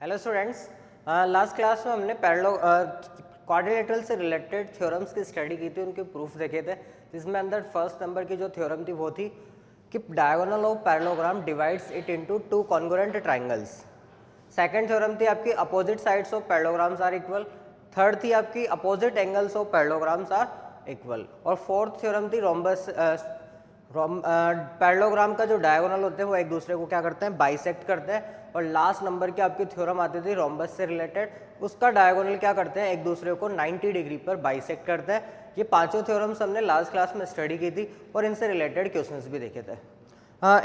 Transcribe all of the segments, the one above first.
Hello students, last class में हमने quadrilateral से रिलेटेड थ्योरम्स की स्टडी की थी, उनके प्रूफ देखे थे। जिसमें अंदर फर्स्ट नंबर की जो थ्योरम थी वो थी कि diagonal of parallelogram divides it into two congruent triangles. Second theorem थी आपकी opposite sides of parallelograms are equal. Third थी आपकी opposite angles of parallelograms are equal. और फोर्थ थ्योरम थी रोम्बस पैरेललोग्राम का जो डायगोनल होते हैं वो एक दूसरे को क्या करते हैं, बाइसेक्ट करते हैं। और लास्ट नंबर की आपकी थ्योरम आती थी रोम्बस से रिलेटेड, उसका डायगोनल क्या करते हैं, एक दूसरे को 90 डिग्री पर बाइसेक्ट करते हैं। ये पांचों थ्योरम्स हमने लास्ट क्लास में स्टडी की थी और इनसे रिलेटेड क्वेश्चंस भी देखे थे।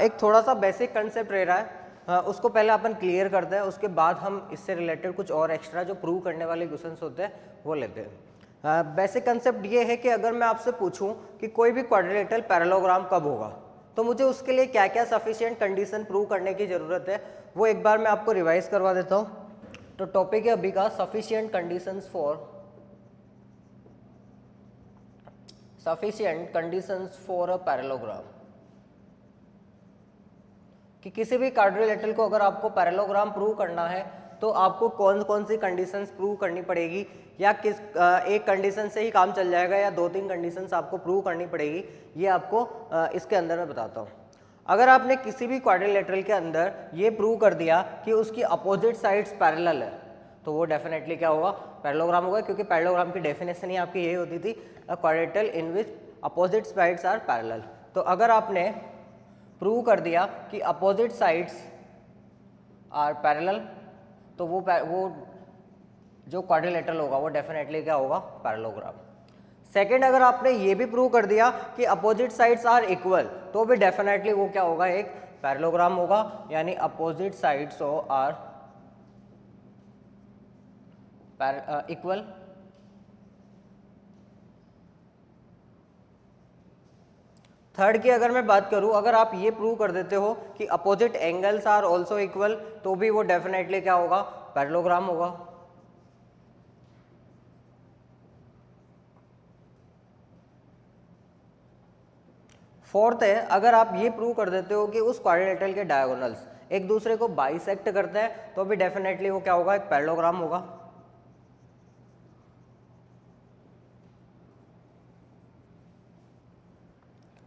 एक थोड़ा सा बेसिक कंसेप्ट रह रहा है, उसको पहले अपन क्लियर करते हैं, उसके बाद हम इससे रिलेटेड कुछ और एक्स्ट्रा जो प्रूव करने वाले क्वेश्चंस होते हैं वो लेते हैं। बेसिक कंसेप्ट ये है कि अगर मैं आपसे पूछूं कि कोई भी क्वाड्रिलेटरल पैरेललोग्राम कब होगा, तो मुझे उसके लिए क्या क्या सफिशिएंट कंडीशन प्रूव करने की ज़रूरत है, वो एक बार मैं आपको रिवाइज करवा देता हूँ। तो टॉपिक है अभी का sufficient conditions for a parallelogram. कि किसी भी क्वाड्रिलेटरल को अगर आपको पैरेललोग्राम प्रूव करना है तो आपको कौन कौन सी कंडीशंस प्रूव करनी पड़ेगी, या किस एक कंडीशन से ही काम चल जाएगा या दो तीन कंडीशंस आपको प्रूव करनी पड़ेगी, ये आपको इसके अंदर मैं बताता हूँ। अगर आपने किसी भी क्वाड्रिलेटरल के अंदर ये प्रूव कर दिया कि उसकी अपोजिट साइड्स पैरेलल है, तो वो डेफिनेटली क्या होगा, पैरेललोग्राम होगा। क्योंकि पैरेललोग्राम की डेफिनेशन ही आपकी यही होती थी, a quadrilateral in which opposite sides are parallel. तो अगर आपने प्रूव कर दिया कि अपोजिट साइड्स आर पैरेलल, तो वो जो क्वाड्रिलेटरल होगा वो डेफिनेटली क्या होगा, पैरेललोग्राम। सेकंड, अगर आपने ये भी प्रूव कर दिया कि अपोजिट साइड्स आर इक्वल, तो भी डेफिनेटली वो क्या होगा, एक पैरेललोग्राम होगा। यानी opposite sides are equal. Third की अगर मैं बात करूं, अगर आप ये प्रूव कर देते हो कि opposite angles are also equal, तो भी वो डेफिनेटली क्या होगा, पैरेललोग्राम होगा। फोर्थ है, अगर आप ये प्रूव कर देते हो कि उस क्वाड्रिलेटरल के डायगोनल्स एक दूसरे को बाइसेक्ट करते हैं, तो भी डेफिनेटली वो क्या होगा, एक पैरेललोग्राम होगा।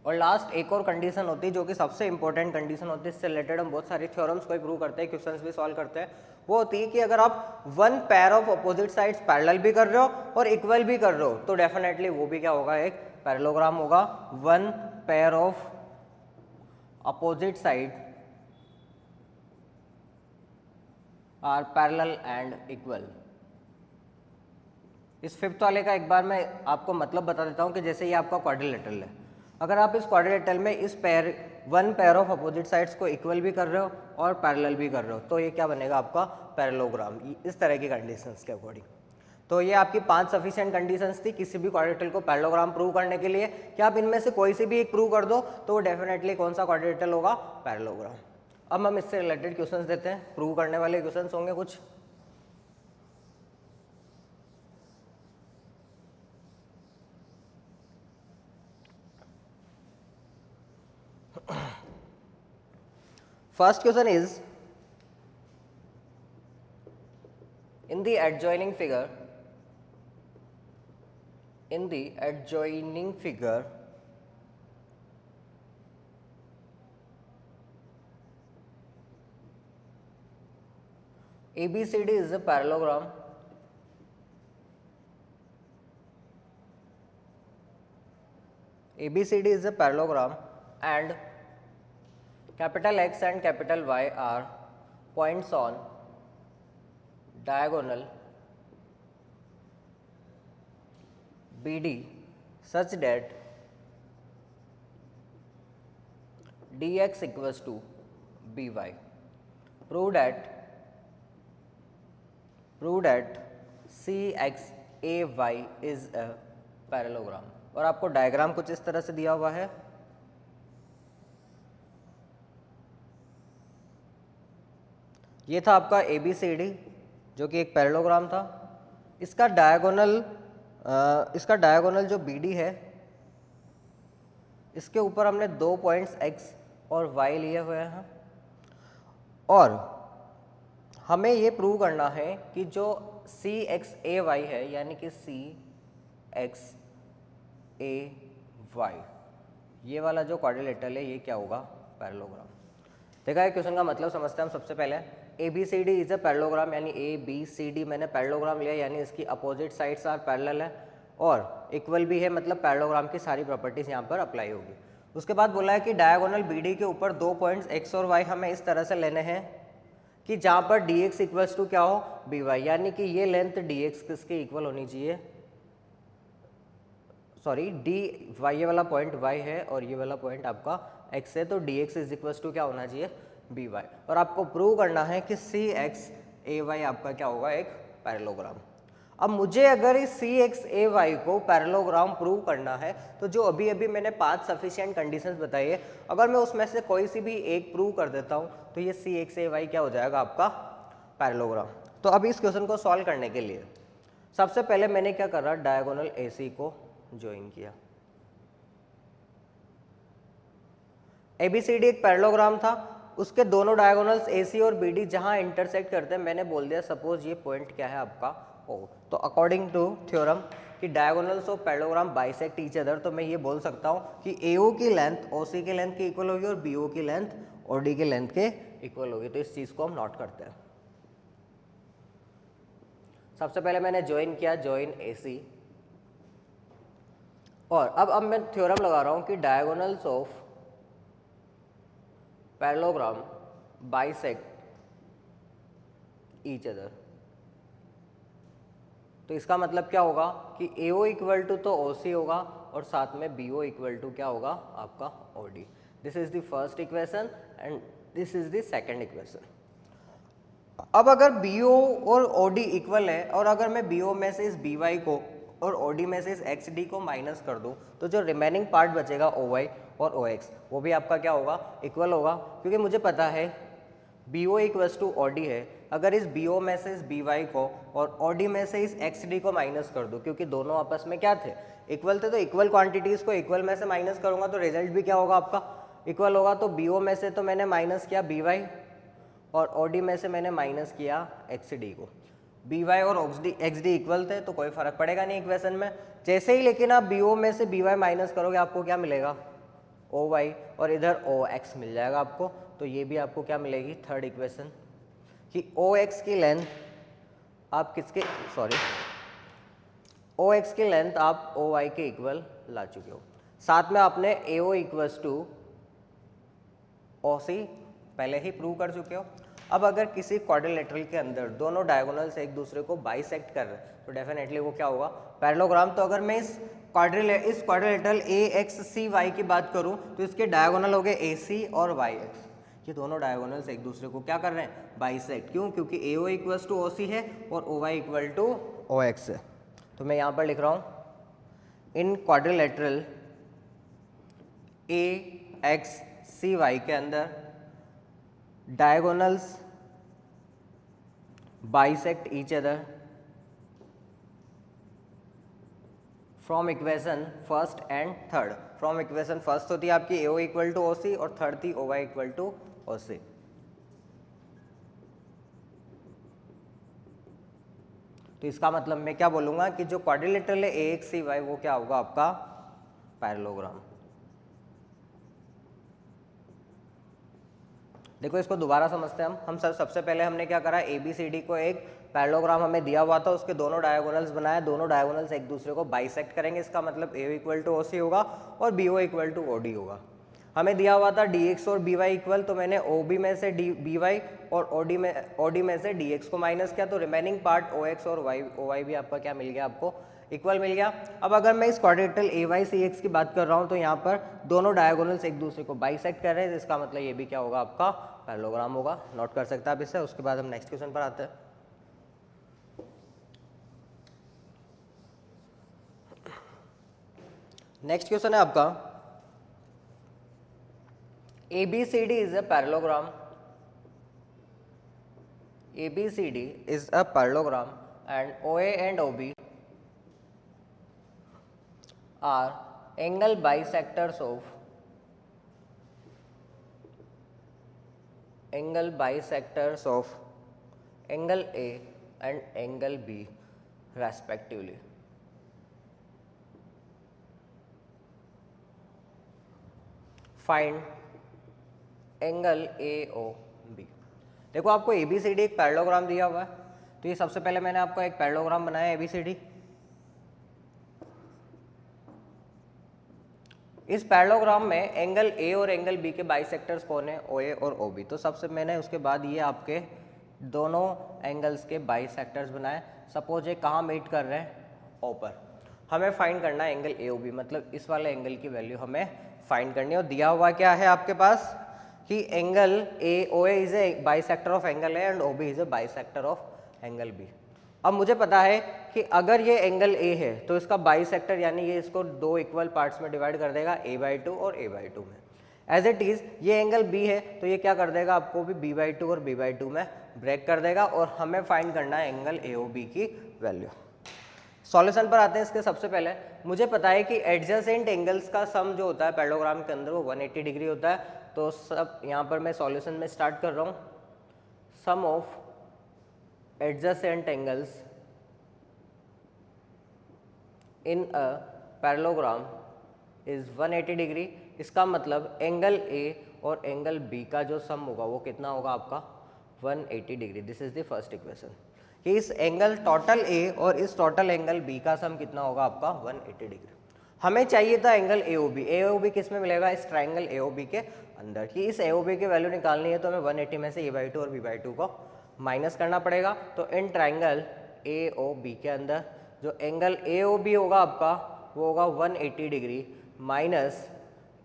और लास्ट एक और कंडीशन होती है जो कि सबसे इंपॉर्टेंट कंडीशन होती है, इससे रिलेटेड हम बहुत सारी थ्योरम्स को प्रूव करते हैं, क्वेश्चंस भी सॉल्व करते हैं। वो होती है कि अगर आप one pair of opposite sides parallel भी कर रहे हो और इक्वल भी कर रहे हो, तो डेफिनेटली वो भी क्या होगा, एक पैरेललोग्राम होगा। One pair of opposite side are parallel and equal. इस फिफ्थ वाले का एक बार मैं आपको मतलब बता देता हूं कि जैसे ये आपका क्वाड्रिलेटरल है, अगर आप इस क्वाड्रिलेटरल में इस one pair of opposite sides को इक्वल भी कर रहे हो और पैरेलल भी कर रहे हो, तो ये क्या बनेगा, आपका पैरेललोग्राम, इस तरह की कंडीशंस के अकॉर्डिंग। तो ये आपकी 5 सफिशिएंट कंडीशंस थी किसी भी क्वाड्रिलेटरल को पैरेललोग्राम प्रूव करने के लिए, कि आप इनमें से कोई सी भी एक प्रूव कर दो तो वो डेफिनेटली कौन सा क्वाड्रिलेटरल होगा, पैरेललोग्राम। अब हम इससे रिलेटेड क्वेश्चंस देते हैं, प्रूव करने वाले क्वेश्चंस होंगे कुछ। First question is, in the adjoining figure, ABCD is a parallelogram. ABCD is a parallelogram and capital X and capital Y are points on diagonal BD such that dx equals to by. Prove that CXAY is a parallelogram। और आपको diagram कुछ इस तरह से दिया हुआ है। ये था आपका ABCD जो कि एक पैरेललोग्राम था। इसका डायगोनल जो BD है, इसके ऊपर हमने 2 पॉइंट्स X और Y लिए हुए हैं और हमें ये प्रूव करना है कि जो सी एक्स ए वाई है, यानी कि सी एक्स ए वाई, ये वाला जो क्वाड्रिलेटरल है ये क्या होगा, पैरेललोग्राम। देखा है क्वेश्चन का मतलब समझते हैं हम। सबसे पहले A B C D is a parallelogram, यानी ए बी सी डी मैंने पैरेललोग्राम लिया, यानी इसकी अपोजिट साइड्स आर पैरेलल है और इक्वल भी है, मतलब पैरेललोग्राम की सारी प्रॉपर्टीज यहाँ पर अप्लाई होगी। उसके बाद बोला है कि डायगोनल बी डी के ऊपर 2 पॉइंट्स एक्स और वाई हमें इस तरह से लेने हैं कि जहाँ पर डी एक्स इक्वल्स टू क्या हो, बी वाई, यानी कि ये लेंथ डी एक्स किसके इक्वल होनी चाहिए, सॉरी डी वाई, ये वाला पॉइंट y है और ये वाला पॉइंट आपका x है, तो D X is equal to क्या होना चाहिए, बी वाई। और आपको प्रूव करना है कि सी एक्स ए वाई आपका क्या होगा, एक पैरेललोग्राम। अब मुझे अगर इस सी एक्स ए वाई को पैरेललोग्राम प्रूव करना है तो जो अभी अभी मैंने 5 सफिशिएंट कंडीशंस बताई है, अगर मैं उसमें से कोई सी भी एक प्रूव कर देता हूँ तो ये सी एक्स ए वाई क्या हो जाएगा, आपका पैरेललोग्राम। तो अभी इस क्वेश्चन को सॉल्व करने के लिए सबसे पहले मैंने क्या करा, डायगोनल ए सी को ज्वाइन किया। ABCD एक पैरेललोग्राम था, उसके दोनों डायगोनल्स AC और BD जहां इंटरसेक्ट करते हैं, मैंने बोल दिया सपोज ये पॉइंट क्या है आपका O। तो अकॉर्डिंग टू थ्योरम कि diagonals of parallelogram bisect each other, तो मैं ये बोल सकता हूं कि AO की लेंथ OC की लेंथ के इक्वल होगी और BO की लेंथ OD की लेंथ के इक्वल होगी। तो इस चीज को हम नोट करते हैं। सबसे पहले मैंने ज्वाइन किया, ज्वाइन AC, और अब मैं थ्योरम लगा रहा हूं कि diagonals of parallelogram bisect each other. तो इसका मतलब क्या होगा कि AO इक्वल टू तो OC होगा और साथ में BO इक्वल टू क्या होगा, आपका OD। This is the first equation and this is the second equation. अब अगर BO और OD इक्वल है और अगर मैं BO में से इस BY को और OD में से इस XD को माइनस कर दूं तो जो रिमेनिंग पार्ट बचेगा OY और OX, वो भी आपका क्या होगा, इक्वल होगा। क्योंकि मुझे पता है BO इक्वल्स टू OD है, अगर इस BO में से इस BY को और OD में से इस XD को माइनस कर दूं, क्योंकि दोनों आपस में क्या थे, इक्वल थे, तो इक्वल क्वांटिटीज को इक्वल में से माइनस करूंगा तो रिजल्ट भी क्या होगा, आपका इक्वल होगा। तो BO में से तो मैंने माइनस किया BY और OD में से मैंने माइनस किया XD को। BY और XD इक्वल थे तो कोई फर्क पड़ेगा नहीं इक्वेशन में। जैसे ही लेकिन आप BO में से BY माइनस करोगे आपको क्या मिलेगा, OY, और इधर OX मिल जाएगा आपको। तो ये भी आपको क्या मिलेगी, थर्ड इक्वेशन, कि OX की लेंथ आप किसके, सॉरी OX की लेंथ आप OY के इक्वल ला चुके हो। साथ में आपने AO इक्वल्स टू OC पहले ही प्रूव कर चुके हो। अब अगर किसी क्वाड्रिलेटरल के अंदर दोनों डायगोनल्स एक दूसरे को बाइसेक्ट कर रहे हैं तो डेफिनेटली वो क्या होगा, पैरेललोग्राम। तो अगर मैं इस क्वाड्रिलेटरल AXCY की बात करूं तो इसके डायगोनल हो गए AC और YX, ये दोनों डायगोनल्स एक दूसरे को क्या कर रहे हैं, बाइसेक्ट। क्यों, क्योंकि AO इक्वल्स टू OC है और OY इक्वल टू OX है। तो मैं यहाँ पर लिख रहा हूँ इन क्वाड्रिलेटरल AXCY के अंदर diagonals bisect each other from equation first and third। from equation first होती है आपकी AO इक्वल टू OC और थर्ड थी OY इक्वल टू OC। तो इसका मतलब मैं क्या बोलूंगा कि जो क्वाड्रिलेटरल है AXCY वो क्या होगा, आपका पैरेललोग्राम। देखो इसको दोबारा समझते हैं हम सबसे पहले हमने क्या करा, ABCD को एक पैरेललोग्राम हमें दिया हुआ था, उसके दोनों डायगोनल्स बनाए, दोनों डायगोनल्स एक दूसरे को बाइसेक्ट करेंगे। इसका मतलब AO इक्वल टू OC होगा और BO इक्वल टू OD होगा। हमें दिया हुआ था DX और BY इक्वल, तो मैंने OB में से BY और OD में से DX को माइनस किया, तो रिमेनिंग पार्ट OX और OY भी आपका क्या मिल गया, आपको इक्वल मिल गया। अब अगर मैं इस क्वाड्रिलेटरल AYCX की बात कर रहा हूं तो यहाँ पर दोनों डायगोनल्स एक दूसरे को बाइसेक्ट कर रहे हैं, इसका मतलब ये भी क्या होगा, आपका पैरेललोग्राम होगा। नोट कर सकते हैं आप इसे। उसके बाद हम नेक्स्ट क्वेश्चन पर आते हैं। नेक्स्ट क्वेश्चन है आपका ABCD is a parallelogram. ABCD is a parallelogram and OA and OB are angle bisectors of angle A and angle B respectively. Find angle A O B. देखो आपको A B C D एक parallelogram दिया हुआ है, तो ये सबसे पहले मैंने आपको एक पैरेललोग्राम बनाया ए बी सी डी। इस पैरेललोग्राम में एंगल ए और एंगल बी के बाइसेक्टर्स कौन है, ओ ए और ओ बी। तो सबसे मैंने उसके बाद ये आपके दोनों एंगल्स के बाइसेक्टर्स बनाए। सपोज ये कहाँ मीट कर रहे हैं, ओ पर। हमें फाइंड करना है एंगल ए ओ बी, मतलब इस वाले एंगल की वैल्यू हमें फाइंड करनी है। और दिया हुआ क्या है आपके पास कि angle A O A is a bisector of angle A and O B is a bisector of angle B. अब मुझे पता है कि अगर ये एंगल ए है तो इसका बाइसेक्टर यानी ये इसको दो इक्वल पार्ट्स में डिवाइड कर देगा, a/2 और a/2 में। एज इट इज ये एंगल बी है तो ये क्या कर देगा, आपको भी b/2 और b/2 में ब्रेक कर देगा। और हमें फाइंड करना है एंगल AOB की वैल्यू। सॉल्यूशन पर आते हैं। इसके सबसे पहले मुझे पता है कि एडजेसेंट एंगल्स का सम जो होता है पैरेललोग्राम के अंदर वो 180 डिग्री होता है। तो सब यहाँ पर मैं सॉल्यूशन में स्टार्ट कर रहा हूँ। Sum of adjacent angles in a parallelogram is 180 degree. इसका मतलब एंगल A और एंगल B का जो सम होगा वो कितना होगा आपका 180 degree. This is the first equation कि इस एंगल टोटल A और इस टोटल एंगल B का सम कितना होगा आपका 180 डिग्री। हमें चाहिए था एंगल AOB। AOB किस में मिलेगा, इस ट्राइंगल AOB के अंदर। कि इस AOB की वैल्यू निकालनी है तो हमें 180 में से a/2 और b/2 को माइनस करना पड़ेगा। तो इन ट्राइंगल AOB के अंदर जो एंगल AOB होगा आपका वो होगा 180 degree minus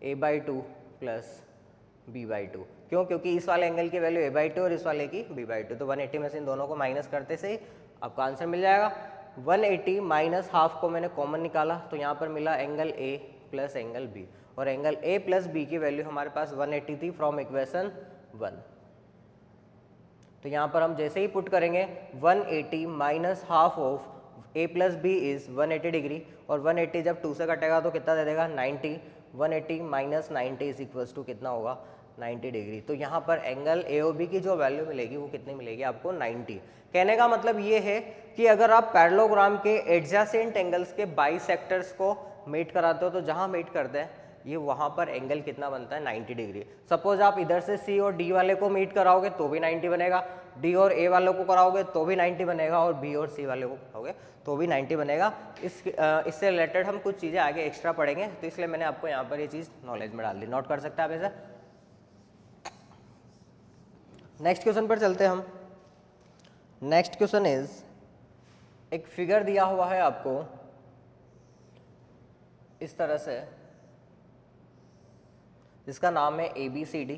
a/2 plus b/2। क्यों, क्योंकि इस वाले एंगल की वैल्यू a/2 और इस वाले की b/2। तो 180 में से इन दोनों को माइनस करते से ही आपका आंसर मिल जाएगा। 180 माइनस हाफ को मैंने कॉमन निकाला तो यहाँ पर मिला angle A plus angle B। और एंगल A प्लस B की वैल्यू हमारे पास 180 थी फ्रॉम इक्वेशन 1। तो यहाँ पर हम जैसे ही पुट करेंगे 180 minus half of A plus B is 180 degree. और 180 जब 2 से कटेगा तो कितना दे देगा 90। 180 माइनस 90 इज इक्वल्स टू कितना होगा 90 डिग्री। तो यहाँ पर एंगल AOB की जो वैल्यू मिलेगी वो कितनी मिलेगी आपको 90। कहने का मतलब ये है कि अगर आप पैरेललोग्राम के एडजेसेंट एंगल्स के बाइसेक्टर्स को मीट कराते हो तो जहाँ मीट करते हैं ये वहाँ पर एंगल कितना बनता है 90 डिग्री। सपोज आप इधर से C और D वाले को मीट कराओगे तो भी 90 बनेगा, D और A वालों को कराओगे तो भी 90 बनेगा, और B और C वाले को कराओगे तो भी 90 बनेगा। इससे रिलेटेड हम कुछ चीज़ें आगे एक्स्ट्रा पढ़ेंगे, तो इसलिए मैंने आपको यहाँ पर ये चीज़ नॉलेज में डाल दी। नोट कर सकते हैं आप इसे। नेक्स्ट क्वेश्चन पर चलते हैं हम। नेक्स्ट क्वेश्चन इज, एक फिगर दिया हुआ है आपको इस तरह से, जिसका नाम है ABCD,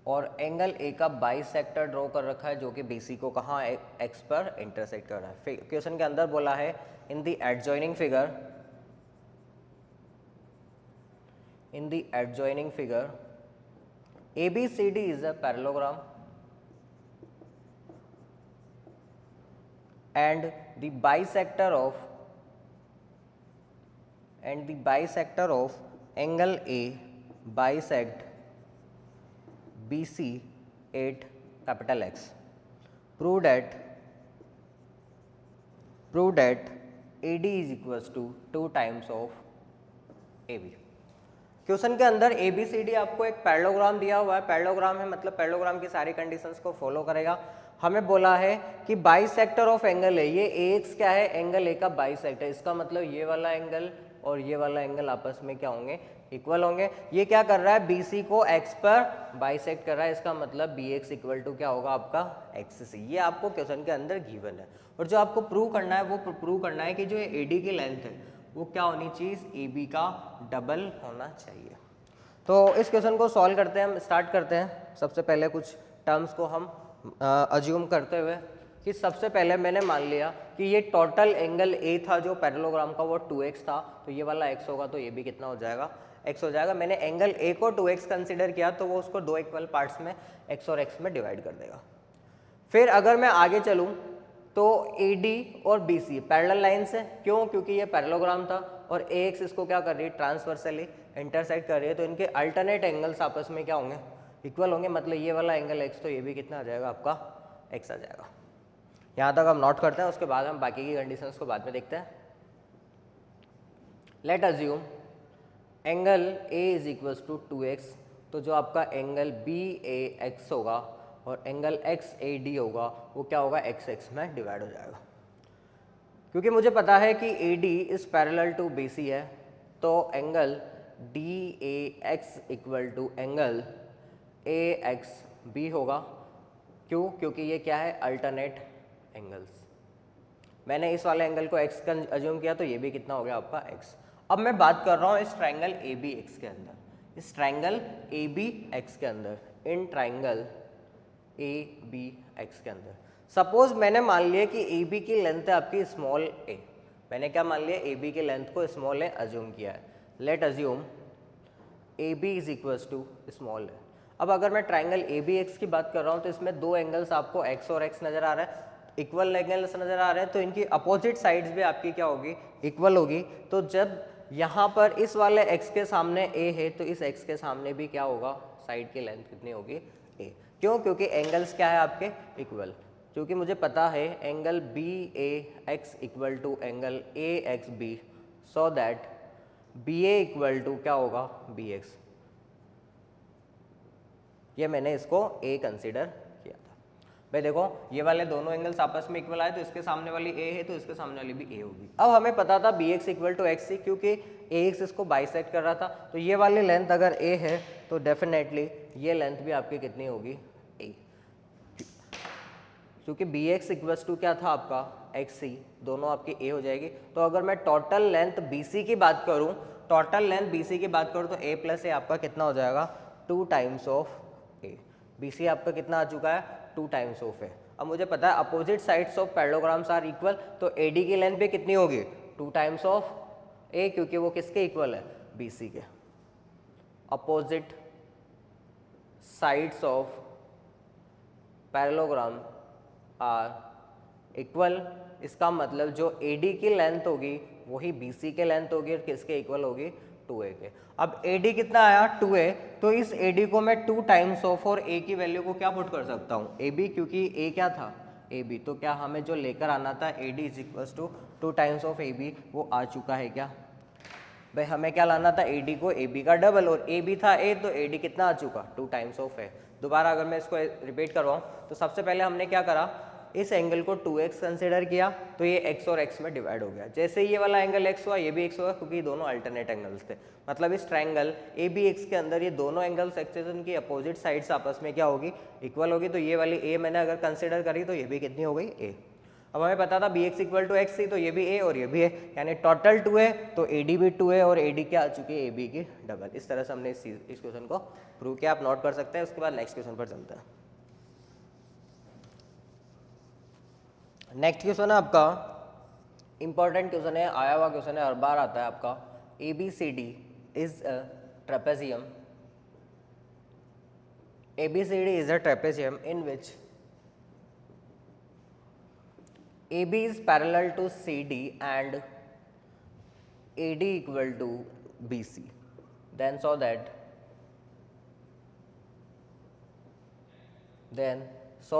और एंगल A का बाइसेक्टर ड्रॉ कर रखा है जो कि BC को कहाँ X पर इंटरसेक्ट कर रहा है। क्वेश्चन के अंदर बोला है in the adjoining figure ABCD is a parallelogram and the bisector of angle A bisect BC at capital X. Prove that AD is equals to 2 times of AB. Question के अंदर ABCD आपको एक parallelogram दिया हुआ है। Parallelogram है मतलब parallelogram की सारी कंडीशंस को फॉलो करेगा। हमें बोला है कि बाइसेक्टर ऑफ एंगल है, ये AX क्या है, एंगल A का बाइसेक्टर। इसका मतलब ये वाला एंगल और ये वाला एंगल आपस में क्या होंगे, इक्वल होंगे। ये क्या कर रहा है, BC को X पर बाइसेक्ट कर रहा है। इसका मतलब BX इक्वल टू क्या होगा आपका XC। ये आपको क्वेश्चन के अंदर गिवन है। और जो आपको प्रूव करना है वो प्रूव करना है कि जो AD की लेंथ है वो क्या होनी चाहिए, AB का डबल होना चाहिए। तो इस क्वेश्चन को सॉल्व करते हैं, हम स्टार्ट करते हैं। सबसे पहले कुछ टर्म्स को हम अज्यूम करते हुए कि सबसे पहले मैंने मान लिया कि ये टोटल एंगल A था जो पैरेललोग्राम का वो 2x था, तो ये वाला x होगा तो ये भी कितना हो जाएगा, x हो जाएगा। मैंने एंगल A को 2x कंसिडर किया तो वो उसको दो इक्वल पार्ट्स में x और x में डिवाइड कर देगा। फिर अगर मैं आगे चलूँ तो AD और BC पैरेलल लाइन्स है। क्यों, क्योंकि ये पैरेललोग्राम था और AX इसको क्या कर रही है, ट्रांसवर्सली इंटरसेक्ट कर रही है। तो इनके अल्टरनेट एंगल्स आपस में क्या होंगे, इक्वल होंगे मतलब ये वाला एंगल x तो ये भी कितना आ जाएगा आपका x आ जाएगा। यहाँ तक हम नोट करते हैं, उसके बाद हम बाकी की कंडीशंस को बाद में देखते हैं। Let assume angle A is equals to 2x, तो जो आपका एंगल BAX होगा और एंगल XAD होगा वो क्या होगा XX में डिवाइड हो जाएगा। क्योंकि मुझे पता है कि AD is parallel to BC है, तो angle DAX equal to angle AXB होगा। क्यों? क्योंकि ये क्या है, अल्टरनेट एंगल्स। मैंने इस वाले एंगल को x का अज्यूम किया तो ये भी कितना हो गया आपका x। अब मैं बात कर रहा हूँ इस ट्राइंगल ABX के अंदर, इस ट्राइंगल ABX के अंदर, इन ट्राइंगल ABX के अंदर सपोज मैंने मान लिया कि AB की लेंथ है आपकी स्मॉल a। मैंने क्या मान लिया, AB की लेंथ को स्मॉल a अज्यूम किया है। Let assume AB is equals to small a। अब अगर मैं ट्राइंगल ABX की बात कर रहा हूँ तो इसमें दो एंगल्स आपको x और x नज़र आ रहा है, इक्वल एंगल्स नज़र आ रहे हैं, तो इनकी अपोजिट साइड्स भी आपकी क्या होगी, इक्वल होगी। तो जब यहाँ पर इस वाले x के सामने a है तो इस x के सामने भी क्या होगा, साइड की लेंथ कितनी होगी, a। क्यों? क्योंकि एंगल्स क्या है आपके, इक्वल। क्योंकि मुझे पता है angle BAX equal to angle AXB, so that BA equal to क्या होगा, BX। ये मैंने इसको A कंसिडर किया था। भाई देखो ये वाले दोनों एंगल्स आपस में इक्वल आए तो इसके सामने वाली A है तो इसके सामने वाली भी A होगी। अब हमें पता था BX इक्वल टू XC, क्योंकि AX इसको बाइसेक्ट कर रहा था, तो ये वाली लेंथ अगर A है तो डेफिनेटली ये लेंथ भी आपकी कितनी होगी, A। क्योंकि BX इक्वल्स टू क्या था आपका, XC, दोनों आपकी A हो जाएगी। तो अगर मैं टोटल लेंथ BC की बात करूं, टोटल लेंथ BC की बात करूं तो A प्लस A आपका कितना हो जाएगा, 2 टाइम्स ऑफ A। BC आपका कितना आ चुका है, 2 टाइम्स ऑफ A। अब मुझे पता है opposite sides of parallelograms are equal, तो AD की लेंथ भी कितनी होगी, 2 टाइम्स ऑफ A, क्योंकि वो किसके इक्वल है, BC के। Opposite sides of parallelogram are equal, इसका मतलब जो AD की लेंथ होगी वही BC के लेंथ होगी और किसके इक्वल होगी, 2A के। अब AD कितना आया, 2A, तो इस AD को मैं 2 टाइम्स ऑफ और A की वैल्यू को क्या पुट कर सकता हूँ, AB, क्योंकि A क्या था, AB। तो क्या हमें जो लेकर आना था AD is equals to 2 times of AB, वो आ चुका है क्या। भाई हमें क्या लाना था, AD को AB का डबल, और AB था A, तो AD कितना आ चुका, 2 टाइम्स ऑफ A। दोबारा अगर मैं इसको रिपीट करवाऊँ तो सबसे पहले हमने क्या करा, इस एंगल को 2x कंसिडर किया तो ये x और x में डिवाइड हो गया। जैसे ये वाला एंगल x हुआ ये भी x होगा, क्योंकि दोनों अल्टरनेट एंगल्स थे। मतलब इस ट्रायंगल ABX के अंदर ये दोनों एंगल्स एक्सिस की अपोजिट साइड्स आपस में क्या होगी, इक्वल होगी। तो ये वाली a मैंने अगर कंसिडर करी तो ये भी कितनी हो गई, a। अब हमें पता था BX इक्वल टू XC, तो ये भी a और ये भी a, यानी टोटल 2 है, तो AD भी 2 है और AD क्या आ चुकी है, AB की डबल। इस तरह से हमने इस क्वेश्चन को प्रूव किया। आप नोट कर सकते हैं। उसके बाद नेक्स्ट क्वेश्चन पर चलते हैं। नेक्स्ट क्वेश्चन है आपका इंपॉर्टेंट क्वेश्चन है, आया हुआ क्वेश्चन है, हर बार आता है आपका। ABCD is a trapezium, ABCD is a trapezium in which AB is parallel to CD and AD equal to BC. Then so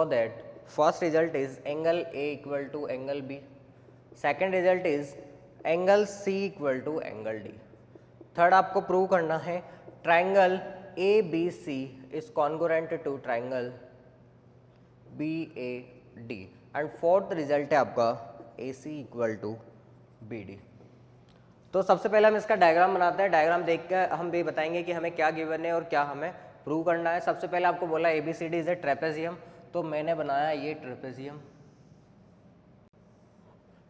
that first result is angle A equal to angle B. Second result is angle C equal to angle D. Third आपको prove करना है triangle ABC is congruent to triangle BAD. And fourth result है आपका AC equal to BD। तो सबसे पहले हम इसका डायग्राम बनाते हैं। डायग्राम देख कर हम भी बताएंगे कि हमें क्या गिवन है और क्या हमें प्रूव करना है। सबसे पहले आपको बोला ABCD इज ए ट्रेपेजियम, तो मैंने बनाया ये ट्रेपेजियम।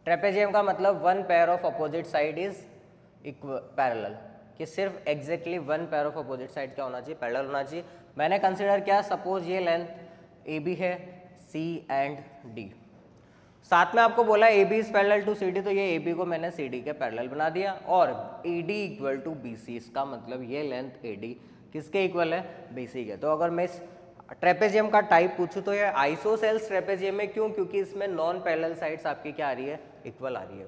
ट्रेपेजियम का मतलब one pair of opposite side is parallel, कि सिर्फ exactly one pair of opposite side क्या होना चाहिए, पैरेलल होना चाहिए। मैंने कंसिडर किया सपोज ये लेंथ AB है, C एंड D। साथ में आपको बोला AB is parallel to CD, तो ये AB को मैंने CD के पैरेलल बना दिया। और AD इक्वल टू BC, इसका मतलब ये लेंथ AD किसके इक्वल है, BC के। तो अगर मैं इस ट्रेपेजियम का टाइप पूछूं तो ये आइसोसेल्स ट्रेपेजियम है। क्यों? क्योंकि इसमें नॉन पैरेलल साइड्स आपकी क्या आ रही है, इक्वल आ रही है।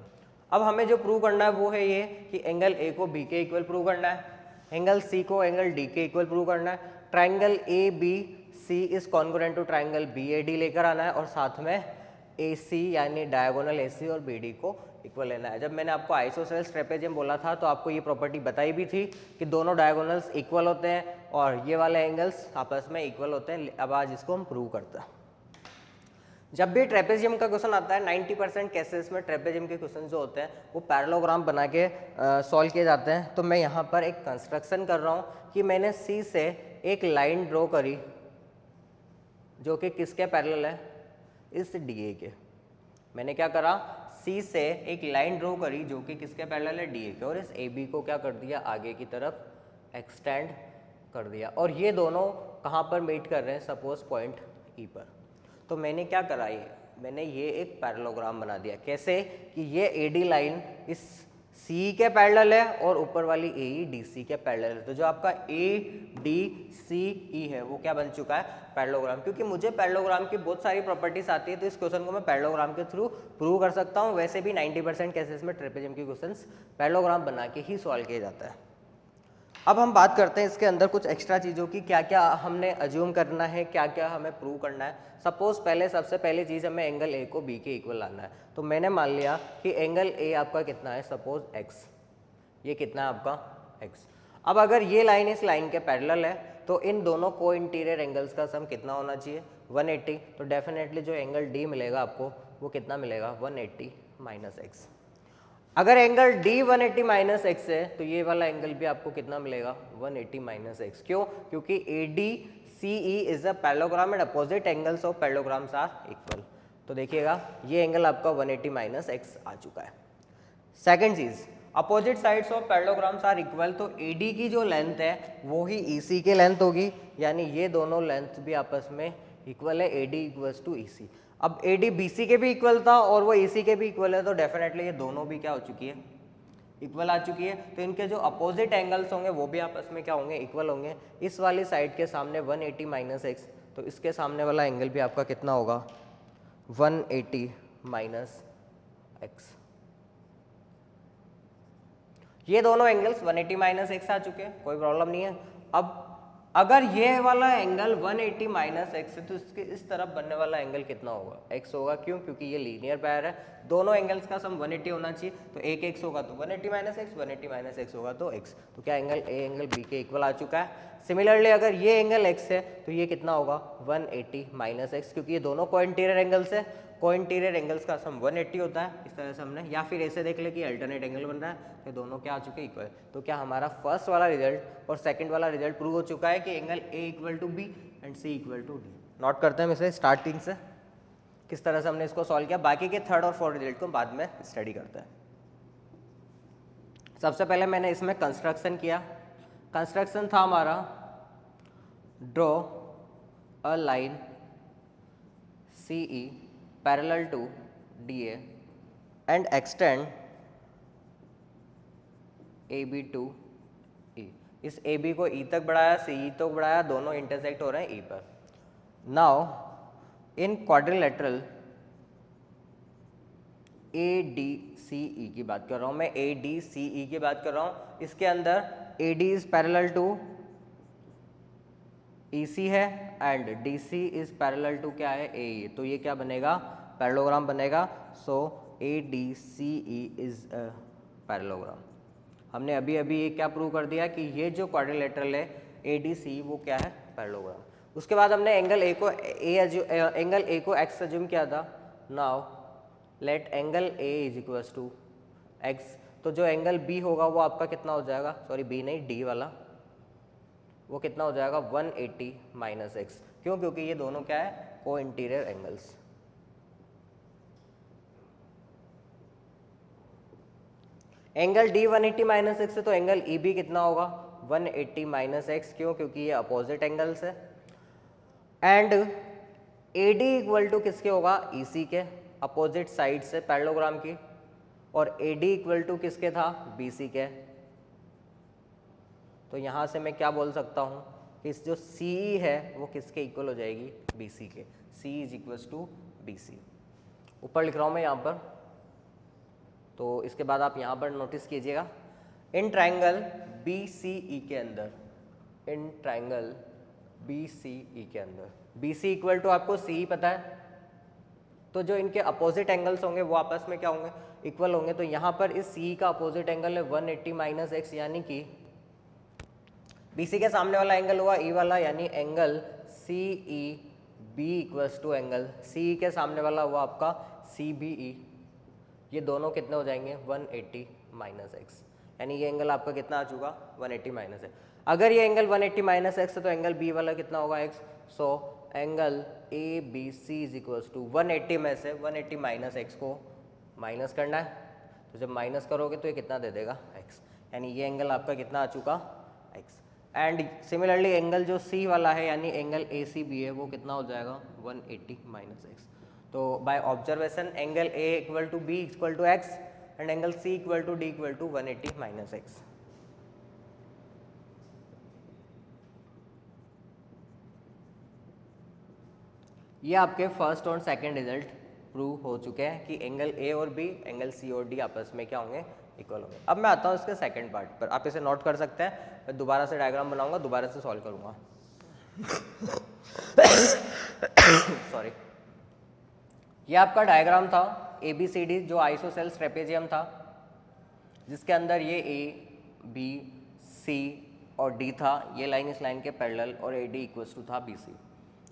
अब हमें जो प्रूव करना है वो है ये कि एंगल A को B के इक्वल प्रूव करना है, एंगल C को एंगल D के इक्वल प्रूव करना है। Triangle A B C is congruent to triangle B A D लेकर आना है और साथ में ए सी यानी डायगोनल ए सी और बी डी को इक्वल लेना है। जब मैंने आपको आइसोसेलेस ट्रेपेजियम बोला था तो आपको ये प्रॉपर्टी बताई भी थी कि दोनों डायगोनल्स इक्वल होते हैं और ये वाले एंगल्स आपस में इक्वल होते हैं। अब आज इसको हम प्रूव करते हैं। जब भी ट्रेपेजियम का क्वेश्चन आता है 90% केसेस में ट्रेपेजियम के क्वेश्चन जो होते हैं वो पैरेललोग्राम बना के सॉल्व किए जाते हैं। तो मैं यहाँ पर एक कंस्ट्रक्शन कर रहा हूँ कि मैंने सी से एक लाइन ड्रॉ करी जो कि किसके पैरेलल है, इस डी के। मैंने क्या करा, सी से एक लाइन ड्रॉ करी जो कि किसके पैरेलल है, डी के, और इस ए बी को क्या कर दिया, आगे की तरफ एक्सटेंड कर दिया। और ये दोनों कहाँ पर मीट कर रहे हैं, सपोज पॉइंट ई पर। तो मैंने क्या करा, मैंने ये एक पैरेललोग्राम बना दिया। कैसे कि ये ए डी लाइन इस सी के पैरेलल है और ऊपर वाली ए ई डी सी के पैरेलल है। तो जो आपका ए डी सी ई है वो क्या बन चुका है, पैरेललोग्राम। क्योंकि मुझे पैरेललोग्राम की बहुत सारी प्रॉपर्टीज आती है तो इस क्वेश्चन को मैं पैरेललोग्राम के थ्रू प्रूव कर सकता हूँ। वैसे भी 90% केसेस में ट्रेपेजियम के क्वेश्चंस पैरेललोग्राम बना के ही सॉल्व किया जाता है। अब हम बात करते हैं इसके अंदर कुछ एक्स्ट्रा चीज़ों की, क्या क्या हमने अज्यूम करना है, क्या क्या हमें प्रूव करना है। सपोज सबसे पहली चीज़ हमें एंगल ए को बी के इक्वल लाना है। तो मैंने मान लिया कि एंगल ए आपका कितना है, सपोज एक्स, ये कितना है आपका एक्स। अब अगर ये लाइन इस लाइन के पैरेलल है तो इन दोनों को इंटीरियर एंगल्स का सम कितना होना चाहिए, 180। तो डेफिनेटली जो एंगल डी मिलेगा आपको वो कितना मिलेगा, 180 माइनस एक्स। अगर एंगल डी 180 माइनस एक्स है तो ये वाला एंगल भी आपको कितना मिलेगा, 180 माइनस एक्स। क्यों, क्योंकि A D C E is a parallelogram and opposite angles of parallelograms are equal. तो देखिएगा ये एंगल आपका 180 माइनस एक्स आ चुका है। सेकेंड चीज, opposite sides of parallelograms are equal. तो ए डी की जो लेंथ है वो ही ई सी की लेंथ होगी, यानी ये दोनों लेंथ भी आपस में इक्वल है, ए डी इक्वल्स टू ई सी। अब ए डी बी सी के भी इक्वल था और वो ई सी के भी इक्वल है, तो डेफिनेटली ये दोनों भी क्या हो चुकी है, इक्वल आ चुकी है। तो इनके जो अपोजिट एंगल्स होंगे वो भी आपस में क्या होंगे, इक्वल होंगे। इस वाली साइड के सामने 180 माइनस एक्स, तो इसके सामने वाला एंगल भी आपका कितना होगा, 180 माइनस एक्स। ये दोनों एंगल्स 180 माइनस एक्स आ चुके हैं, कोई प्रॉब्लम नहीं है। अब अगर ये वाला एंगल 180 माइनस एक्स है तो इसके इस तरफ बनने वाला एंगल कितना होगा, x होगा। क्यों, क्योंकि ये लीनियर पैर है, दोनों एंगल्स का सम 180 होना चाहिए। तो एक x होगा तो 180 माइनस एक्स, 180 माइनस एक्स होगा तो x। तो क्या एंगल ए एंगल बी के इक्वल आ चुका है। सिमिलरली अगर ये एंगल x है तो ये कितना होगा, 180 माइनस एक्स, क्योंकि ये दोनों कोइंटीरियर एंगल्स है। कोइंटीरियर एंगल्स का सम 180 होता है। इस तरह से हमने, या फिर ऐसे देख ले कि अल्टरनेट एंगल बन रहा है, तो दोनों क्या आ चुके हैं, इक्वल। तो क्या हमारा फर्स्ट वाला रिजल्ट और सेकंड वाला रिजल्ट प्रूव हो चुका है कि angle A equal to B and C equal to D. Note करते हैं इसे स्टार्टिंग से किस तरह से हमने इसको सॉल्व किया। बाकी के थर्ड और फोर्थ रिजल्ट को बाद में स्टडी करते हैं। सबसे पहले मैंने इसमें कंस्ट्रक्शन किया। कंस्ट्रक्शन था हमारा, draw a line C E parallel to DA and extend AB to E। इस AB को E तक बढ़ाया, CE तक बढ़ाया, दोनों इंटरसेक्ट हो रहे हैं E पर। नाउ इन क्वाड्रिलेटरल ADCE की बात कर रहा हूँ मैं, ADCE की बात कर रहा हूँ। इसके अंदर AD is parallel to EC है and DC is parallel to क्या है, AE। तो ये क्या बनेगा, पैरेललोग्राम बनेगा। So ADCE is a parallelogram. हमने अभी अभी ये क्या प्रूव कर दिया कि ये जो क्वाड्रिलेटरल है ADCE वो क्या है, पैरेललोग्राम। उसके बाद हमने एंगल ए को एक्स अज्यूम किया था। Now let angle A is equals to X. तो जो एंगल बी होगा वो आपका कितना हो जाएगा, सॉरी बी नहीं, डी वाला, वो कितना हो जाएगा, 180 माइनस एक्स। क्यों, क्योंकि ये दोनों क्या है, को interior angles. Angle D 180 minus x है तो एंगल ई बी कितना होगा, 180 माइनस एक्स। क्यों, क्योंकि ये अपोजिट एंगल्स है। And A D equal to किसके होगा, ई सी के, अपोजिट साइड से पैरेललोग्राम की। और ए डी इक्वल टू किसके था, बी सी के। तो यहाँ से मैं क्या बोल सकता हूँ कि इस जो CE है वो किसके इक्वल हो जाएगी, BC के। C is equals to BC। ऊपर लिख रहा हूँ मैं यहाँ पर, तो इसके बाद आप यहाँ पर नोटिस कीजिएगा, इन ट्राइंगल BCE के अंदर, इन ट्राइंगल बी सी ई के अंदर। बी सी इक्वल टू आपको सी पता है, तो जो इनके अपोजिट एंगल्स होंगे वो आपस में क्या होंगे, इक्वल होंगे। तो यहाँ पर इस सी का अपोजिट एंगल है 180 माइनस एक्स, यानी कि बी सी के सामने वाला एंगल हुआ ई वाला, यानी angle C E B equals to angle C के सामने वाला हुआ आपका सी बी ई। ये दोनों कितने हो जाएंगे 180 माइनस एक्स, यानी ये एंगल आपका कितना आ चुका 180 माइनस एक्स। अगर ये एंगल 180 माइनस एक्स है तो एंगल बी वाला कितना होगा X. So angle A B C is equals to 180 में से 180 माइनस एक्स को माइनस करना है, तो जब माइनस करोगे तो ये कितना दे देगा एक्स, यानी ये एंगल आपका कितना आ चुका एक्स। एंड सिमिलरली एंगल जो सी वाला है यानी एंगल ए सी बी है वो कितना हो जाएगा 180 माइनस एक्स। तो by observation angle A equal to B equal to X and angle C equal to D equal to 180 minus X. ये आपके फर्स्ट और सेकंड रिजल्ट प्रूव हो चुके हैं कि एंगल ए और बी, एंगल सी और डी आपस में क्या होंगे, इक्वल होंगे। अब मैं आता हूँ इसके सेकंड पार्ट पर, आप इसे नोट कर सकते हैं, मैं दोबारा से डायग्राम बनाऊंगा, दोबारा से सॉल्व करूंगा। सॉरी, ये आपका डायग्राम था ABCD जो आइसोसेल्स ट्रेपेजियम था, जिसके अंदर ये A, B, C और D था, ये लाइन इस लाइन के पैरेलल और AD इक्वल्स टू था BC।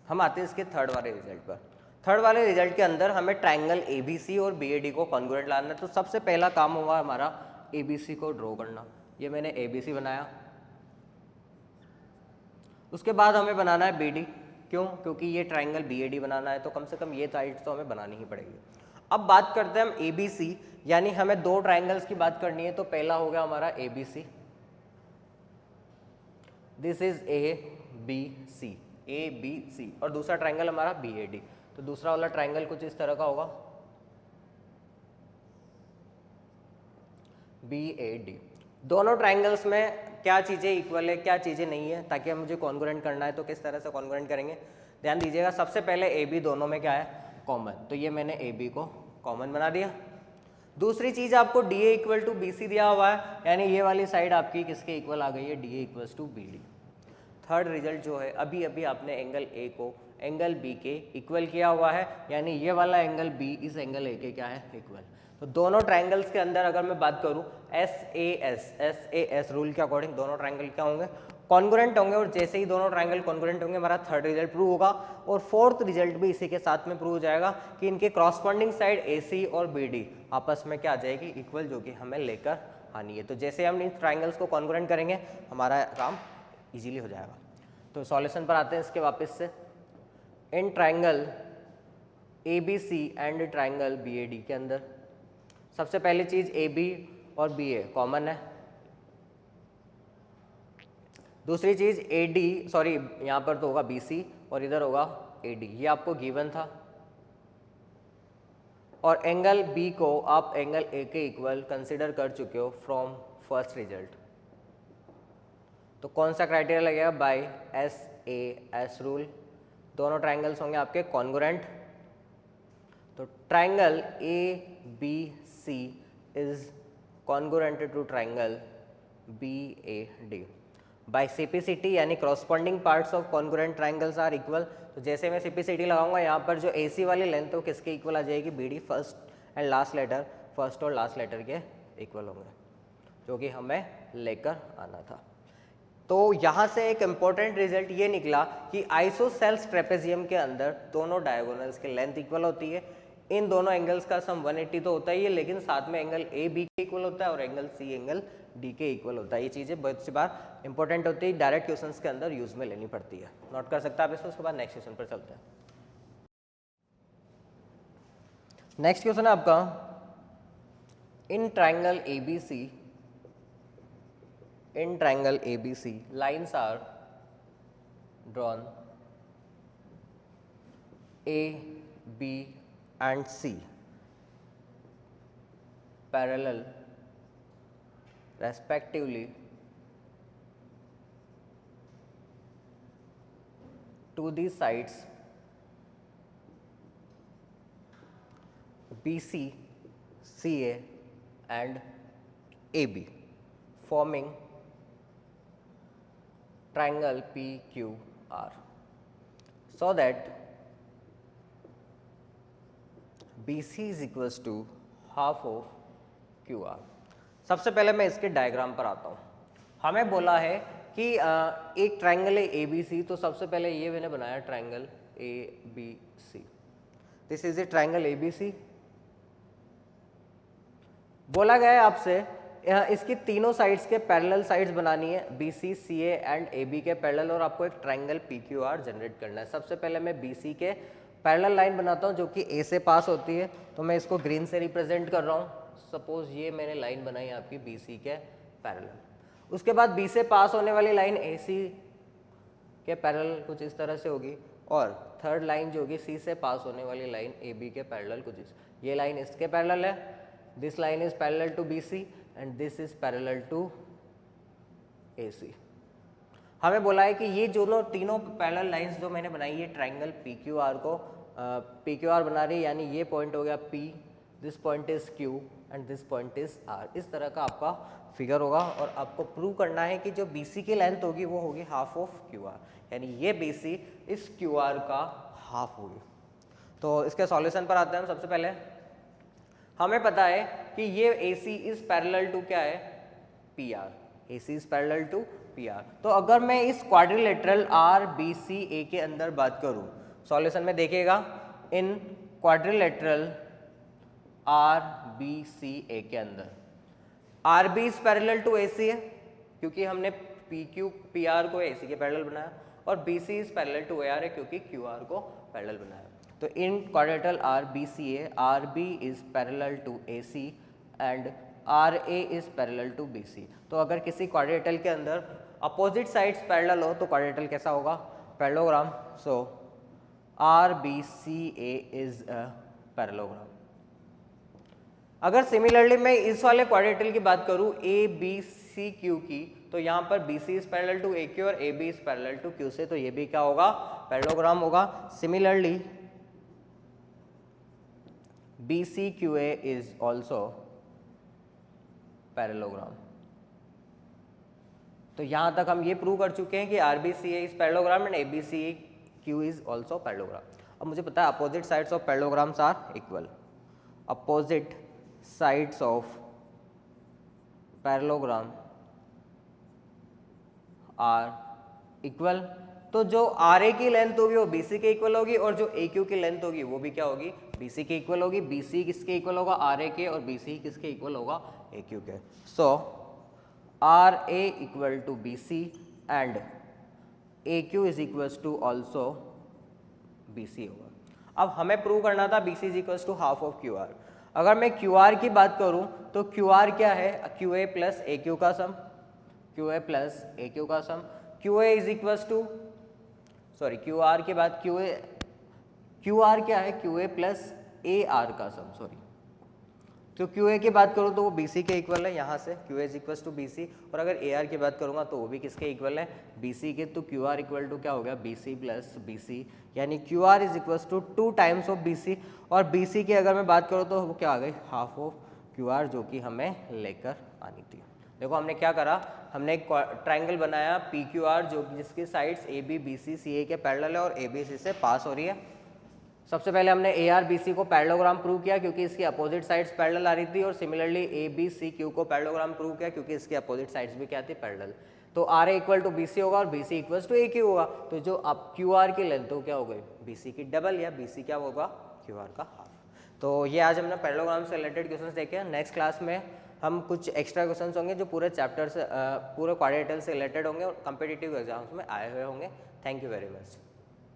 हम आते हैं इसके थर्ड वाले रिजल्ट पर। थर्ड वाले रिजल्ट के अंदर हमें ट्राइंगल ABC और BAD को कॉन्ग्रुएंट लाना है। तो सबसे पहला काम होगा हमारा ABC को ड्रॉ करना। ये मैंने ABC बनाया, उसके बाद हमें बनाना है BD। क्यों? क्योंकि ये ट्राइंगल BAD बनाना है, तो कम से कम ये साइड तो हमें बनानी ही पड़ेगी। अब बात करते हैं हम ABC, यानी हमें दो ट्राइंगल्स की बात करनी है। तो पहला हो गया हमारा ABC, this is ABC, ABC, और दूसरा ट्राइंगल हमारा BAD। तो दूसरा वाला ट्राइंगल कुछ इस तरह का होगा BAD। दोनों ट्राइंगल्स में क्या चीज़ें इक्वल है, क्या चीज़ें नहीं है, ताकि हम मुझे कॉन्ग्रुएंट करना है तो किस तरह से कॉन्ग्रुएंट करेंगे, ध्यान दीजिएगा। सबसे पहले AB दोनों में क्या है, कॉमन, तो ये मैंने AB को कॉमन बना दिया। दूसरी चीज़ आपको DA इक्वल टू BC दिया हुआ है, यानी ये वाली साइड आपकी किसके इक्वल आ गई है, DA equals to BD। Third result जो है, अभी अभी आपने एंगल A को एंगल B के इक्वल किया हुआ है, यानी ये वाला एंगल B इस एंगल A के क्या है, इक्वल। तो दोनों ट्राइंगल्स के अंदर अगर मैं बात करूं SAS रूल के अकॉर्डिंग दोनों ट्राइंगल क्या होंगे, कॉन्ग्रुएंट होंगे। और जैसे ही दोनों ट्राइंगल कॉन्ग्रुएंट होंगे हमारा थर्ड रिजल्ट प्रूव होगा। और फोर्थ रिजल्ट भी इसी के साथ में प्रूव हो जाएगा कि इनके क्रॉसपॉन्डिंग साइड AC और BD आपस में क्या आ जाएगी, इक्वल, जो कि हमें लेकर आनी है। तो जैसे हम इन ट्राइंगल्स को कॉन्ग्रुएंट करेंगे हमारा काम ईजिली हो जाएगा। तो सॉल्यूशन पर आते हैं इसके वापस से। In triangle ABC and triangle BAD के अंदर सबसे पहली चीज AB और BA कॉमन है। दूसरी चीज यहाँ पर तो होगा BC और इधर होगा AD, ये आपको गिवन था। और एंगल B को आप एंगल A के इक्वल कंसिडर कर चुके हो फ्रॉम फर्स्ट रिजल्ट। तो कौन सा क्राइटेरिया लगेगा, बाय SAS रूल। दोनों ट्राइंगल्स होंगे आपके कॉन्ग्रुएंट। तो triangle ABC is congruent to triangle BAD by CPCT, यानी corresponding parts of congruent triangles are equal. तो जैसे मैं CPCT लगाऊंगा यहाँ पर जो AC वाली लेंथ है वो किसके इक्वल आ जाएगी, BD first and last letter, first और लास्ट लेटर के इक्वल होंगे, जो कि हमें लेकर आना था। तो यहाँ से एक इम्पॉर्टेंट रिजल्ट ये निकला कि आइसोसेल्स ट्रेपेजियम के अंदर दोनों डायगोनल्स की लेंथ इक्वल होती है। इन दोनों एंगल्स का सम 180 तो होता ही है, लेकिन साथ में एंगल AB के इक्वल होता है और एंगल C एंगल D के इक्वल होता है। ये चीज़ें बहुत सी बार इंपॉर्टेंट होती है, डायरेक्ट क्वेश्चंस के अंदर यूज में लेनी पड़ती है। नोट कर सकते हैं आप इसको। उसके बाद नेक्स्ट क्वेश्चन पर चलते हैं। नेक्स्ट क्वेश्चन है आपका, in triangle ABC lines are drawn A, B and C parallel respectively to the sides BC, CA and AB, forming triangle PQR. R so that BC is equals to half of QR। सबसे पहले मैं इसके diagram पर आता हूँ। हमें बोला है कि एक ट्रायंगल है ABC, तो सबसे पहले ये मैंने बनाया triangle ABC। This is a triangle ABC। बोला गया है आपसे इसकी तीनों साइड्स के पैरेलल साइड्स बनानी है, BC, CA एंड AB के पैरेलल, और आपको एक ट्रायंगल PQR जनरेट करना है। सबसे पहले मैं BC के पैरेलल लाइन बनाता हूँ जो कि A से पास होती है, तो मैं इसको ग्रीन से रिप्रेजेंट कर रहा हूँ। सपोज ये मैंने लाइन बनाई आपकी BC के पैरेलल। उसके बाद B से पास होने वाली लाइन AC के पैरेलल कुछ इस तरह से होगी, और थर्ड लाइन जो होगी C से पास होने वाली लाइन AB के पैरेलल कुछ इस, ये लाइन इसके पैरेलल है, this line is parallel to BC and this is parallel to AC। हमें बोला है कि ये दोनों तीनों पैरेलल लाइंस जो मैंने बनाई है ट्रायंगल PQR को PQR बना रही है, यानी ये पॉइंट हो गया P, this point is Q and this point is R। इस तरह का आपका फिगर होगा, और आपको प्रूव करना है कि जो BC की लेंथ होगी वो होगी हाफ ऑफ QR, यानी ये BC इस QR का हाफ होगी। तो इसके सॉल्यूशन पर आते हैं हम। सबसे पहले हमें पता है कि ये AC इज पैरेलल टू क्या है, PR। AC is parallel to PR। तो अगर मैं इस क्वाड्रिलेटरल RBCA के अंदर बात करूं, सॉल्यूशन में देखिएगा, इन क्वाड्रिलेटरल RBCA के अंदर RB is parallel to AC है, क्योंकि हमने PR को AC के पैरेलल बनाया, और BC is parallel to AR है, क्योंकि QR को पैरेलल बनाया। तो in quadrilateral RBCA RB is parallel to AC and RA is parallel to BC। तो अगर किसी क्वाड्रिलेटरल के अंदर अपोजिट साइड्स पैरेलल हो तो क्वाड्रिलेटरल कैसा होगा, parallelogram. So RBCA is a parallelogram. अगर सिमिलरली मैं इस वाले क्वाड्रिलेटरल की बात करूं ABCQ की, तो यहाँ पर BC is parallel to AQ और AB is parallel to Q से, तो ये भी क्या होगा, पैरेललोग्राम होगा। Similarly BCQA is also parallelogram. तो यहां तक हम ये प्रूव कर चुके हैं कि RBCA is parallelogram and ABCQ is also parallelogram. अब मुझे पता है opposite sides of parallelograms are equal. Opposite sides of parallelogram are equal. तो जो RA की लेंथ होगी वो BC के इक्वल होगी, और जो AQ की लेंथ होगी वो भी क्या होगी, BC के इक्वल होगी। BC किसके इक्वल होगा, RA के, और BC किसके इक्वल होगा, AQ के। So RA equal to BC and AQ is equal to also BC होगा। अब हमें प्रूव करना था BC is equal to half of QR। अगर मैं QR की बात करूं तो QR क्या है, QA प्लस AQ का सम, QA प्लस AQ का sum. QA is equal to, sorry QR के बाद QR क्या है, QA प्लस AR का सम, सॉरी। तो QA की बात करूँ तो वो BC के इक्वल है, यहाँ से QA is equal to BC, और अगर AR की बात करूँगा तो वो भी किसके इक्वल है, BC के। तो QR इक्वल टू क्या हो गया, BC प्लस BC, यानी QR is equal to 2 times of BC, और BC की अगर मैं बात करूँ तो वो क्या आ गई, हाफ ऑफ QR, जो कि हमें लेकर आनी थी। देखो हमने क्या करा, हमने एक ट्रायंगल बनाया PQR जो जिसकी साइड्स AB BC CA के पैरेलल है और ABC से पास हो रही है। सबसे पहले हमने AR BC को पैरेललोग्राम प्रूव किया क्योंकि इसकी अपोजिट साइड्स पैरेलल आ रही थी, और सिमिलरली AB CQ को पैरेललोग्राम प्रूव किया क्योंकि इसकी अपोजिट साइड्स भी क्या थी, पैरेलल। तो RA इक्वल टू BC होगा और BC इक्वल टू AQ होगा। तो जो अब QR की लेंथ हो क्या हो गई, BC की डबल, या BC क्या होगा, QR का हाफ। तो ये आज हमने पैरेललोग्राम से रिलेटेड क्वेश्चंस देखे। नेक्स्ट क्लास में हम कुछ एक्स्ट्रा क्वेश्चंस होंगे जो पूरे चैप्टर से पूरे क्वाड्रिलेटरल से रिलेटेड होंगे और कॉम्पिटिटिव एग्जाम्स में आए हुए होंगे। Thank you very much.